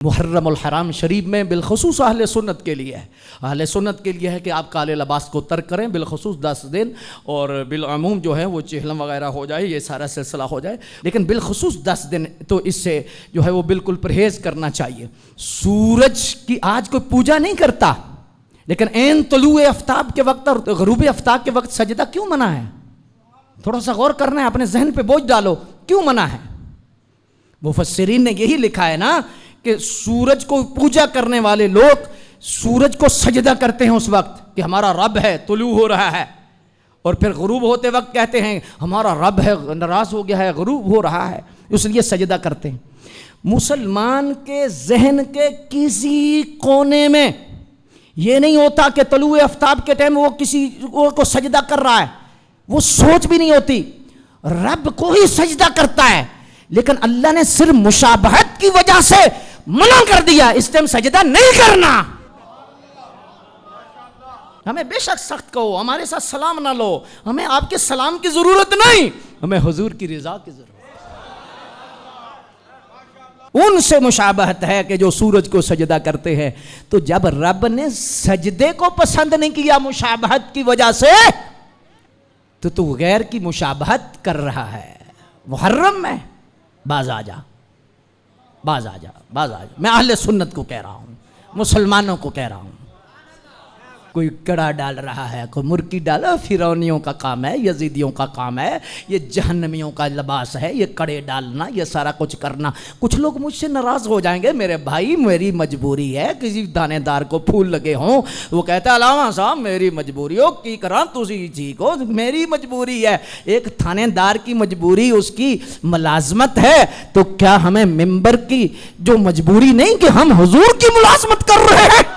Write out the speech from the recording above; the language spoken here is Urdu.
محرم الحرام شریف میں بالخصوص اہل سنت کے لیے ہے، اہل سنت کے لیے ہے کہ آپ کالے لباس کو ترک کریں بالخصوص 10 دن، اور بالعموم جو ہے وہ چہلم وغیرہ ہو جائے، یہ سارا سلسلہ ہو جائے، لیکن بالخصوص 10 دن تو اس سے جو ہے وہ بالکل پرہیز کرنا چاہیے۔ سورج کی آج کوئی پوجا نہیں کرتا، لیکن عین طلوع آفتاب کے وقت اور غروب آفتاب کے وقت سجدہ کیوں منع ہے؟ تھوڑا سا غور کرنا ہے، اپنے ذہن پہ بوجھ ڈالو، کیوں منع ہے؟ مفسرین نے یہی لکھا ہے نا کہ سورج کو پوجا کرنے والے لوگ سورج کو سجدہ کرتے ہیں اس وقت کہ ہمارا رب ہے، طلوع ہو رہا ہے، اور پھر غروب ہوتے وقت کہتے ہیں ہمارا رب ہے، ناراض ہو گیا ہے، غروب ہو رہا ہے، اس لیے سجدہ کرتے ہیں۔ مسلمان کے ذہن کے کسی کونے میں یہ نہیں ہوتا کہ طلوع آفتاب کے ٹائم وہ کسی کو سجدہ کر رہا ہے، وہ سوچ بھی نہیں ہوتی، رب کو ہی سجدہ کرتا ہے، لیکن اللہ نے صرف مشابہت کی وجہ سے منع کر دیا، اس ٹائم سجدہ نہیں کرنا۔ ہمیں بے شک سخت کہو، ہمارے ساتھ سلام نہ لو، ہمیں آپ کے سلام کی ضرورت نہیں، ہمیں حضور کی رضا کی ضرورت۔ ان سے مشابہت ہے کہ جو سورج کو سجدہ کرتے ہیں، تو جب رب نے سجدے کو پسند نہیں کیا مشابہت کی وجہ سے، تو غیر کی مشابہت کر رہا ہے۔ محرم میں باز آ جا، باز آ جا، باز آ جا۔ میں اہل سنت کو کہہ رہا ہوں، مسلمانوں کو کہہ رہا ہوں، کوئی کڑا ڈال رہا ہے، کوئی مرکی ڈالا، فرعونیوں کا کام ہے، یزیدیوں کا کام ہے، یہ جہنمیوں کا لباس ہے، یہ کڑے ڈالنا، یہ سارا کچھ کرنا۔ کچھ لوگ مجھ سے ناراض ہو جائیں گے، میرے بھائی میری مجبوری ہے، کسی تھانے دار کو پھول لگے ہوں، وہ کہتا ہے علامہ صاحب میری مجبوری ہو کی کرا تسی ٹھیک ہو، میری مجبوری ہے۔ ایک تھانے دار کی مجبوری اس کی ملازمت ہے، تو کیا ہمیں ممبر کی جو مجبوری نہیں کہ ہم حضور کی ملازمت کر رہے ہیں؟